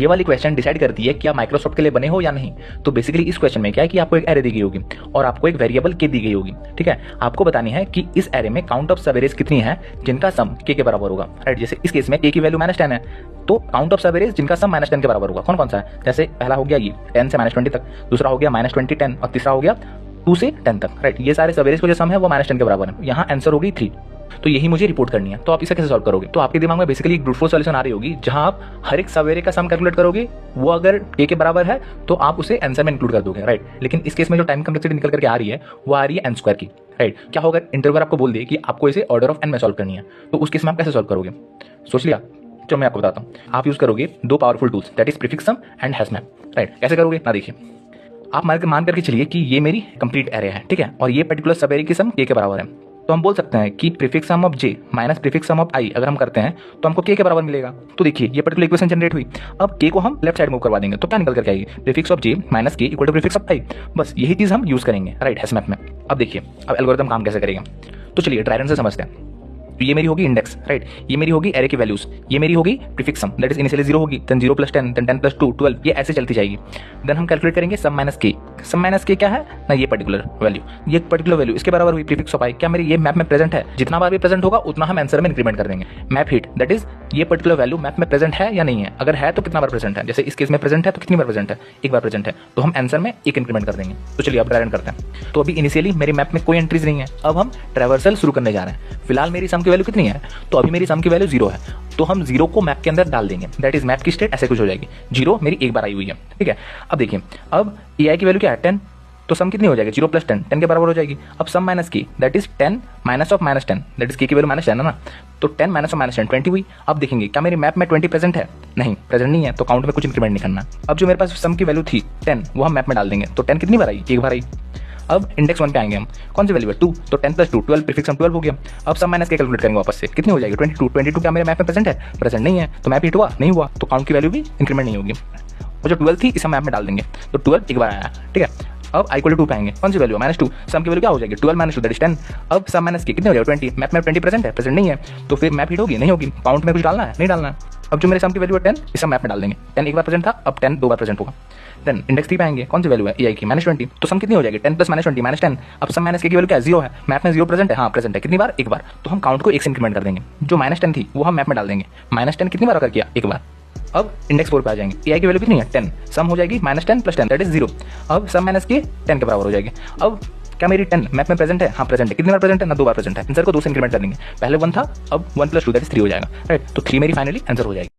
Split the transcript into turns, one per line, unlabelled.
ये वाली question decide करती है कि आप माइक्रोसॉफ्ट के लिए बने हो या नहीं। तो बेसिकली इस क्वेश्चन में क्या है कि आपको एक एरे दी गई होगी और आपको एक वेरिएबल के दी गई होगी, ठीक है। आपको बतानी है कि इस एरे में काउंट ऑफ सब एरेज कितनी है जिनका सम के बराबर होगा, राइट। जैसे इस केस में के की वैल्यू -10 है, तो काउंट ऑफ सब एरेज जिनका सम -10 के बराबर होगा कौन कौन सा है। जैसे पहला हो गया ये 10 से -20 तक, दूसरा हो गया -20 10 और तीसरा हो गया 2 से 10 तक, राइट। ये सारे सब एरेज को जो सम है वो -10 के बराबर है। यहाँ आंसर होगी 3। तो यही मुझे रिपोर्ट करनी है। तो आप इसे कैसे सॉल्व करोगे? तो आपके दिमाग में बेसिकली एक ब्रूट फोर्स सॉल्यूशन आ रही होगी जहां आप हर एक सब एरे का सम कैलकुलेट करोगे, वो अगर के बराबर है तो आप उसे आंसर में इंक्लूड कर दोगे, राइट। लेकिन इस केस में जो टाइम कम्प्लेक्सिटी निकल करके आ रही है वो आ रही है n² की, राइट। क्या होगा, इंटरवल आपको बोल दे कि आपको इसे ऑर्डर ऑफ n में सॉल्व करनी है, तो उस केस में आप कैसे सॉल्व करोगे? सोच लिया? चलो मैं आपको बताता हूँ। आप यूज करोगे 2 powerful tools, that is prefix sum and hashmap, right. कैसे करोगे ना, देखिए। आप मान करके चलिए कि ये मेरी कंप्लीट एरे है, ठीक है, और ये पर्टिकुलर सब एरे की सम के बराबर है। तो हम बोल सकते हैं कि prefix sum of j minus prefix sum of i अगर हम करते हैं तो हमको के बराबर मिलेगा। तो देखिए ये पर्टिकुलर इक्वेशन जनरेट हुई। अब के को हम लेफ्ट साइड मूव करवा देंगे तो क्या निकल करके आएगी, प्रीफिक्स ऑफ j माइनस के equal to prefix of i। बस यही चीज हम यूज करेंगे, राइट, हैशमैप में। अब देखिए अब एल्गोरिथम काम कैसे करेगा, तो चलिए ट्राई रन से समझते हैं। तो ये मेरी होगी इंडेक्स, राइट। ये मेरी होगी एरे की वैल्यूज, ये मेरी होगी prefix sum, that is initially 0 होगी, देन 0 + 10, देन 10 + 2 12, ये ऐसे चलती जाएगी। देन हम कैलकुलेट करेंगे सम माइनस के। सम माइनस के क्या है ना, ये पर्टिकुलर वैल्यू, ये पर्टिकुलर वैल्यू इसके बराबर हुई प्रीफिक्स ऑफ i। क्या मेरी ये मैप में प्रेजेंट है? जितना बार भी प्रेजेंट होगा उतना हम आंसर में इंक्रीमेंट कर देंगे। मैप हिट, दैट इज ये पर्टिकुलर वैल्यू मैप में प्रेजेंट है या नहीं है। अगर है तो कितना बार प्रेजेंट है, जैसे इस केस में प्रेजेंट है तो कितनी बार प्रेजेंट है, एक बार प्रेजेंट है, तो हम आंसर में एक इंक्रीमेंट कर देंगे। तो चलिए अब ट्राई रन करते हैं। तो अभी इनिशियली मेरे मैप में कोई एंट्रीज नहीं है, अब हम ट्रैवर्सल शुरू करने जा रहे हैं। फिलहाल मेरी सम की वैल्यू कितनी है, तो अभी मेरी सम की वैल्यू 0 है, तो हम 0 को मैप के अंदर डाल देंगे, दैट इज मैप की स्टेट ऐसे कुछ हो जाएगी। 0 मेरी एक बार आई हुई है, ठीक है। अब देखिए अब ai की वैल्यू क्या है 10, तो सम कितनी हो जाएगी 0 + 10, 10 के बराबर हो जाएगी। अब सम माइनस की, that is 10 minus of -10, that is के की वैल्यू -10 है ना, तो 10 माइनस ऑफ -10 20 हुई। अब देखेंगे क्या मेरे मैप में 20 प्रेजेंट है, नहीं प्रेजेंट नहीं है, तो काउंट में कुछ इंक्रीमेंट नहीं करना। अब जो मेरे पास सम की वैल्यू थी 10 वो हम मैप में डाल देंगे, तो 10 कितनी बार आई, एक बार आई। अब इंडेक्स 1 पे आएंगे हम, कौन सी वैल्यू है 2, तो 10 + 2 12, प्रीफिक्स सम 12 हो गया। अब सम माइनस के कैलकुलेट करेंगे वापस से, कितनी हो जाएगी 22, 22 क्या मेरे मैप में प्रेजेंट है, प्रेजेंट नहीं है, तो मैप हिट हुआ नहीं हुआ, तो काउंट की वैल्यू भी इंक्रीमेंट नहीं होगी। और जो 12 थी इसे मैप में डाल देंगे, तो 12 एक बार आया, ठीक है। अब i = 2 पे आएंगे, कौन सी वैल्यू -2, सम की वैल्यू क्या हो जाएगी 12 - 2 दैट इज 10। अब सम माइनस की कितने हो जाएगा 20, मैप में 20 प्रेजेंट है, प्रेजेंट नहीं है, तो फिर मैप हिट होगी नहीं होगी, काउंट में कुछ डालना है नहीं डालना है। अब जो मेरे सम की वैल्यू है 10 इसे मैप में डाल देंगे, 10 एक बार प्रेजेंट था, अब 10 2 बार प्रेजेंट होगा। देन इंडेक्स 3 पे आएंगे, कौन सी वैल्यू है ai की -20, तो सम कितनी हो जाएगी 10 + -20 -10। अब सम माइनस के की वैल्यू क्या है 0 है, मैप में 0 प्रेजेंट है, हाँ प्रेजेंट है, कितनी बार एक बार, तो हम काउंट को 1 से इंक्रीमेंट कर देंगे। जो -10 थी वो हम मैप में डाल देंगे, -10 कितनी बार अगर किया एक बार। अब इंडेक्स 4 पे आ जाएंगे, ai की वैल्यू कितनी है 10, सम हो जाएगी -10 + 10 दैट इज 0। अब सम माइनस की 10 के बराबर हो जाएगी। अब क्या मेरी 10 मैप में प्रेजेंट है, हाँ प्रेजेंट है, कितनी बार प्रेजेंट है ना 2 बार प्रेजेंट है, आंसर को 2 से इंक्रीमेंट कर देंगे। पहले 1 था, अब 1 + 2 दैट इज 3 हो जाएगा, राइट। तो 3 मेरी फाइनली आंसर हो जाएगी।